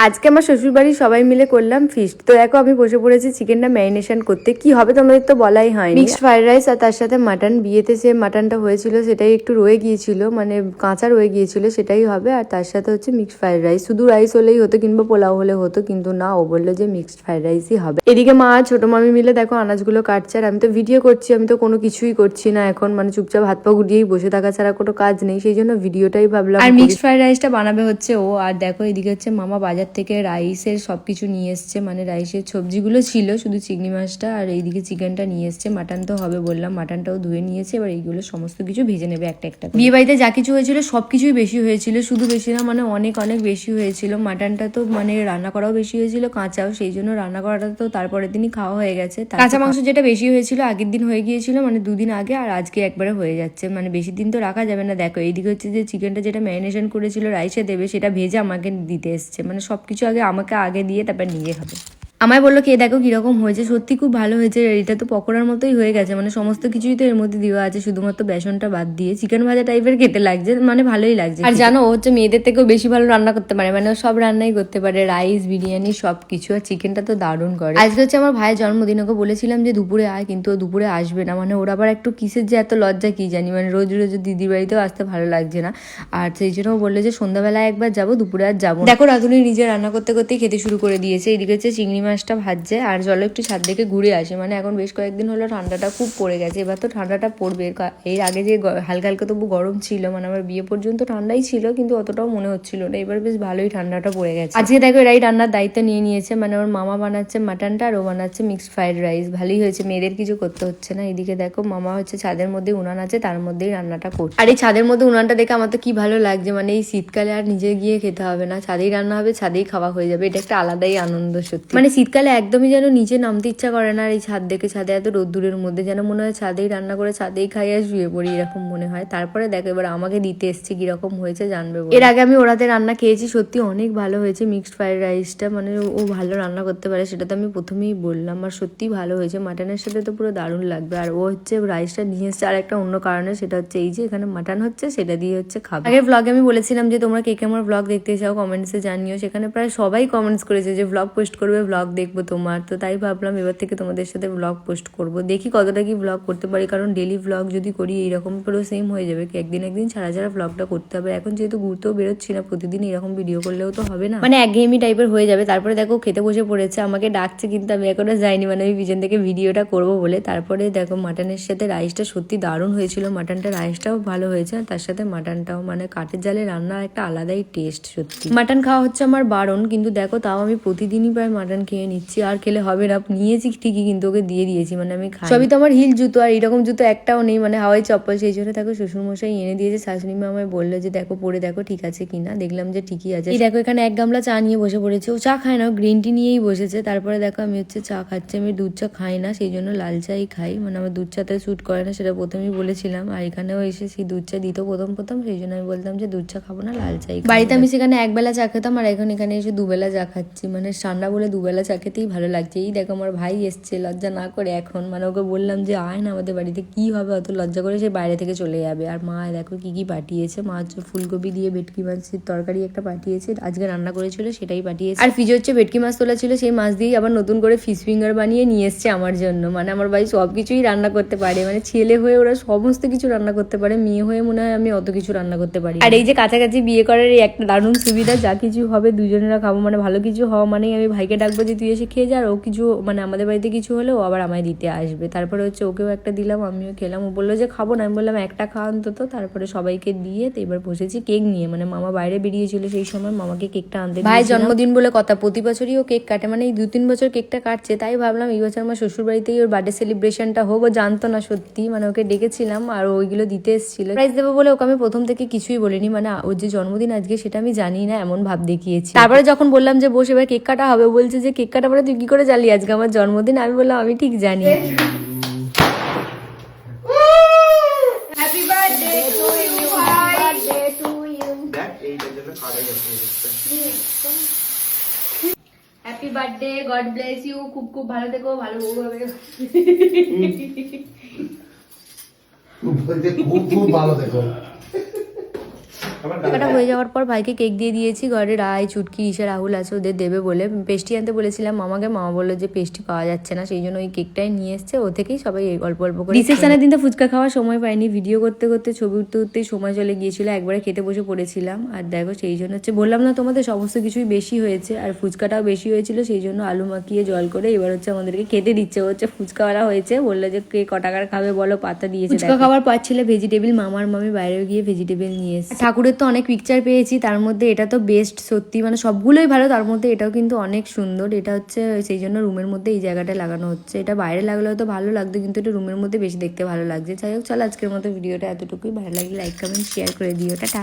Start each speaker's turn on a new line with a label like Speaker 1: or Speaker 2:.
Speaker 1: আজকে আমার শ্বশুর বাড়ি সবাই মিলে করলাম ফিস্ট। তো দেখো আমি বসে পড়েছি চিকেনটা ম্যারিনেশন করতে। কি হবে তোমাদের তো বলাই হয়নি। মিক্সড ফ্রাইড রাইস আর তার সাথে মাটন। বিয়েতে যে মাটনটা হয়েছিল সেটাই একটু রয়ে গিয়েছিল, মানে কাঁচা রয়ে গিয়েছিল, সেটাই হবে। আর তার সাথে হচ্ছে মিক্সড ফ্রাইড রাইস। শুধু রাইস হলেই হতো কিংবা পোলাও হলে হতো, কিন্তু না, ও বললো যে মিক্সড ফ্রাইড রাইসই হবে। এদিকে মা আর ছোট মামি মিলে দেখো আনাজগুলো কাটছে, আর আমি তো ভিডিও করছি, আমি তো কোনো কিছুই করছি না এখন, মানে চুপচাপ হাত পা গুটিয়েই বসে থাকা ছাড়া কোনো কাজ নেই, সেই জন্য ভিডিওটাই ভাবলাম। আর মিক্সড ফ্রাইড রাইসটা বানাবে হচ্ছে ও। আর দেখো এদিকে হচ্ছে মামা বাজার থেকে রাইসের সবকিছু নিয়ে এসছে, মানে রাইসের সবজিগুলো ছিল, শুধু চিংড়ি মাছটা আর এইদিকে চিকেনটা নিয়ে এসছে। মাটন তো হবে বললাম, মাটনটাও ধুয়ে নিয়েছে, এবার এইগুলো সমস্ত কিছু ভেজে নেবে একটা একটা। বিয়ে বাড়িতে যা কিছু হয়েছিল সবকিছুই বেশি হয়েছিল, শুধু বেশি না মানে অনেক অনেক বেশি হয়েছিল। মাটনটা তো মানে রান্না করাও বেশি হয়েছিল, কাঁচাও, সেই জন্য রান্না করাটা তো তারপরের দিনই খাওয়া হয়ে গেছে। কাঁচা মাংস যেটা বেশি হয়েছিল আগের দিন হয়ে গিয়েছিল, মানে দুদিন আগে, আর আজকে একবারে হয়ে যাচ্ছে, মানে বেশি দিন তো রাখা যাবে না। দেখো এইদিকে হচ্ছে যে চিকেনটা যেটা ম্যারিনেশন করেছিল রাইসে দেবে, সেটা ভেজে আমাকে দিতে এসছে, মানে সবকিছু আমাকে আগে দিয়ে তারপর নিজে খাবে। আমায় বললো কে দেখো কিরকম হয়েছে, সত্যি খুব ভালো হয়েছে। এটা তো পকোড়ার মতোই হয়ে গেছে, মানে সমস্ত কিছুই তো এর মধ্যে দেওয়া আছে, শুধুমাত্র বেসনটা বাদ দিয়ে। চিকেন ভাজা টাইপের খেতে লাগছে, মানে ভালোই লাগছে। আর জানো ও হচ্ছে মেয়েদের থেকেও বেশি ভালো রান্না করতে পারে, মানে ও সব রান্নাই করতে পারে, রাইস, বিরিয়ানি, সব কিছু। আর চিকেনটা তো দারুণ করে। আজকে হচ্ছে আমার ভাইয়ের জন্মদিন, ওকে বলেছিলাম যে দুপুরে আয়, কিন্তু ও দুপুরে আসবে না, মানে ওর আবার একটু কিসের যে এত লজ্জা কি জানি, মানে রোজ রোজ দিদির বাড়িতেও আসতে ভালো লাগছে না। আর সেই জন্য ও বললো যে সন্ধ্যাবেলায় একবার যাবো, দুপুরে আর যাবো। দেখো রাধুনি নিজে রান্না করতে করতেই খেতে শুরু করে দিয়েছে। এদিকে হচ্ছে চিংড়ি মাছটা ভাজছে, আর চলো একটু ছাদ থেকে ঘুরে আসে, মানে এখন বেশ কয়েকদিন হলো ঠান্ডাটা খুব পড়ে গেছে, এবার তো ঠান্ডাটা পড়বে। এর আগে যে হালকা হালকা তবু গরম ছিল, মানে আমার বিয়ে পর্যন্ত ঠান্ডাই ছিল, কিন্তু অতটাও মনে হচ্ছিল না, এবার বেশ ভালোই ঠান্ডাটা পড়ে গেছে। আজকে দেখো এরাই রান্নার দায়িত্ব নিয়ে নিয়েছে, মানে ওর মামা বানাচ্ছে মাটনটা আর ও বানাচ্ছে মিক্সড ফ্রাইড রাইস। ভালোই হয়েছে, মেয়েদের কিছু করতে হচ্ছে না। এদিকে দেখো মামা হচ্ছে ছাদের মধ্যে উনান আছে, তার মধ্যেই রান্নাটা করছে। আর এই ছাদের মধ্যে উনানটা দেখে আমার তো কি ভালো লাগছে, মানে এই শীতকালে আর নিজে গিয়ে খেতে হবে না, ছাদেই রান্না হবে, ছাদেই খাওয়া হয়ে যাবে। এটা একটা আলাদাই আনন্দ সত্যি, মানে শীতকালে একদমই যেন নিচে নামতে ইচ্ছা করে না। আর এই ছাদ দেখে, ছাদে এত রোদ্দুরের মধ্যে যেন মনে হয় ছাদেই রান্না করে ছাদেই খাই আর শুয়ে পড়ি, এরকম মনে হয়। তারপরে দেখো এবার আমাকে দিতে এসছে, কিরকম হয়েছে জানবে। এর আগে আমি ওরাতে রান্না খেয়েছি, সত্যি অনেক ভালো হয়েছে মিক্সড ফ্রাইড রাইসটা, মানে ও ভালো রান্না করতে পারে, সেটা তো আমি প্রথমেই বললাম। আর সত্যি ভালো হয়েছে, মাটনের সাথে তো পুরো দারুণ লাগবে। আর ও হচ্ছে রাইসটা নিয়ে এসছে আর একটা অন্য কারণে, সেটা হচ্ছে এই যে এখানে মাটন হচ্ছে, সেটা দিয়ে হচ্ছে খাবে। আগের ব্লগে আমি বলেছিলাম যে তোমরা কে কে আমার ব্লগ দেখতে চাও কমেন্টসে জানিও, সেখানে প্রায় সবাই কমেন্টস করেছে যে ব্লগ পোস্ট করবে, ব্লগ দেখবো তোমার। তো তাই ভাবলাম এবার থেকে তোমাদের সাথে ব্লগ পোস্ট করব, দেখি কতটা কি ব্লগ করতে পারি, কারণ ডেলি ব্লগ যদি করি এইরকম পুরো সেম হয়ে যাবে, কি একদিন একদিন ছাড়া ছাড়া ব্লগটা করতে হবে। এখন যেহেতু ঘুরতেও বেরোচ্ছি না প্রতিদিন, এরকম ভিডিও করলেও তো হবে না, মানে একঘেয়েমি টাইপের হয়ে যাবে। তারপরে দেখো খেতে বসে পড়েছে, আমাকে ডাকছে কিন্তু আমি এখনো যাইনি, মানে আমি পিছন থেকে ভিডিওটা করব বলে। তারপরে দেখো মাটনের সাথে রাইসটা সত্যি দারুণ হয়েছিল, মাটনটা রাইসটাও ভালো হয়েছে, আর তার সাথে মাটনটাও, মানে কাঠের জালে রান্নার একটা আলাদাই টেস্ট সত্যি। মাটন খাওয়া হচ্ছে আমার বারণ, কিন্তু দেখো তাও আমি প্রতিদিনই প্রায় মাটন খেয়ে নিচ্ছি, আর খেলে হবে না। নিয়েছি ঠিকই, কিন্তু ওকে দিয়ে দিয়েছি, মানে আমি খাই। সবই তো আমার হিল জুতো, আর এরকম জুতো একটাও নেই, মানে হাওয়াই চপ্পল, সেই জন্য দেখো শ্বশুরমশাই এনে দিয়েছে। শাশুড়ি মা আমায় বললো যে দেখো পরে দেখো ঠিক আছে কিনা, দেখলাম যে ঠিকই আছে। এই দেখো এখানে এক গামলা চা নিয়ে বসে পড়েছে, ও চা খায় না, গ্রিন টি নিয়েই বসেছে। তারপরে দেখো আমি হচ্ছে চা খাচ্ছি, আমি দুধ চা খাই না, সেই জন্য লাল চাই খাই, মানে আমার দুধ চাতে স্যুট করে না, সেটা প্রথমেই বলেছিলাম। আর এখানেও এসে সেই দুধ চা দিত প্রথম, সেই জন্য আমি বলতাম যে দুধ চা খাবো না, লাল চাই। বাড়িতে আমি সেখানে একবেলা চা খেতাম, আর এখন এখানে এসে দুবেলা চা খাচ্ছি, মানে ঠান্ডা বলে দুবেলা চা খেতেই ভালো লাগছে। এই দেখো আমার ভাই এসছে লজ্জা না করে এখন, মানে ওকে বললাম যে আয় না আমাদের বাড়িতে, কি হবে অত লজ্জা করে, সে বাইরে থেকে চলে যাবে। আর মা দেখো কি কি পাঠিয়েছে, মা হচ্ছে ফুলকপি দিয়ে ভেটকি মাছের তরকারি একটা পাঠিয়েছে, আজকে রান্না করেছিল সেটাই পাঠিয়েছে। আর ফ্রিজে হচ্ছে ভেটকি মাছ তোলা ছিল, সেই মাছ দিয়েই আবার নতুন করে ফিশ ফিঙ্গার বানিয়ে নিয়ে এসছে আমার জন্য। মানে আমার ভাই সব কিছুই রান্না করতে পারে, মানে ছেলে হয়ে ওরা সমস্ত কিছু রান্না করতে পারে, মেয়ে হয়ে মনে হয় আমি অত কিছু রান্না করতে পারি। আর এই যে কাছাকাছি বিয়ে করার এই একটা দারুণ সুবিধা, যা কিছু হবে দুজনেরা খাবো, মানে ভালো কিছু হওয়া মানেই আমি ভাইকে ডাকবো যে তুই এসে খেয়ে যা, আর ও কিছু মানে আমাদের বাড়িতে কিছু হলে ও আবার আমায় দিতে আসবে। তারপরে হচ্ছে ওকেও একটা দিলাম, আমিও খেলাম। ও বললো যে খাবো না, আমি বললাম একটা খাওয়া অন্তত। তারপরে সবাইকে দিয়ে তো এবার বসেছি কেক নিয়ে, মানে মামা বাইরে বেরিয়েছিল সেই সময়, মামাকে কেকটা আনতে ভাই জন্মদিন বলে কথা, প্রতি বছরই ও কেক কাটে, মানে এই 2-3 বছর কেকটা কাটছে। তাই ভাবলাম এই বছর আমার শ্বশুর বাড়িতেই ওর বার্থডে সেলিব্রেশনটা হোক। ও জানতো না সত্যি, মানে ওকে ডেকেছিলাম আর ওইগুলো দিতে এসেছিল, প্রাইজ দেবো বলে। ওকে আমি প্রথম থেকে কিছুই বলিনি, মানে ওর যে জন্মদিন আজকে সেটা আমি জানি না, এমন ভাব দেখিয়েছি। তারপরে যখন বললাম যে বসে এবার কেক কাটা হবে, বলছে যে কেক কাটা পরে তুই কি করে জানলি আজকে আমার জন্মদিন? আমি বললাম আমি ঠিক জানি। Happy birthday, God bless you, খুব খুব ভালো থেকো, ভালো বউ হবে।
Speaker 2: খুব খুব ভালো থেকো।
Speaker 1: কেনাকাটা হয়ে যাওয়ার পর ভাইকে কেক দিয়ে দিয়েছি। ঘরে রায়, চুটকি, ঈশা, রাহুল আছে, ওদের দেবে বলে। পেস্টি আনতে বলেছিলাম মামাকে, মামা বললো যে পেস্টি পাওয়া যাচ্ছে না, সেই জন্য ওই কেকটাই নিয়ে এসছে। ও থেকেই সবাই অল্প অল্প করে। রিসেপশনের দিন তো ফুচকা খাওয়ার সময় পাইনি, ভিডিও করতে করতে ছবি উঠতে উঠতেই সময় চলে গিয়েছিল, একবারে খেতে বসে পড়েছিলাম। আর দেখো সেই জন্য হচ্ছে বললাম না তোমাদের, সমস্ত কিছুই বেশি হয়েছে, আর ফুচকাটাও বেশি হয়েছিল, সেই জন্য আলু মাখিয়ে জল করে এবার হচ্ছে আমাদেরকে খেতে দিচ্ছে। হচ্ছে ফুচকাওয়ালা হয়েছে, বললো যে কে ক টাকার খাবে বলো, পাতা দিয়েছে। ফুচকা খাবার পাচ্ছিল ভেজিটেবল, মামার মামি বাইরে গিয়ে ভেজিটেবল নিয়ে এসেছে। ঠাকুরের তো অনেক পিকচার পেয়েছি, তার মধ্যে এটা তো বেস্ট সত্যি, মানে সবগুলোই ভালো, তার মধ্যে এটাও কিন্তু অনেক সুন্দর। এটা হচ্ছে সেই জন্য রুমের মধ্যে এই জায়গাটা লাগানো হচ্ছে। এটা বাইরে লাগলে হয়তো ভালো লাগতো, কিন্তু এটা রুমের মধ্যে বেশি দেখতে ভালো লাগছে। যাই হোক, চলো আজকের মতো ভিডিওটা এতটুকুই। ভালো লাগলে লাইক কমেন্ট শেয়ার করে দিও। টাটা।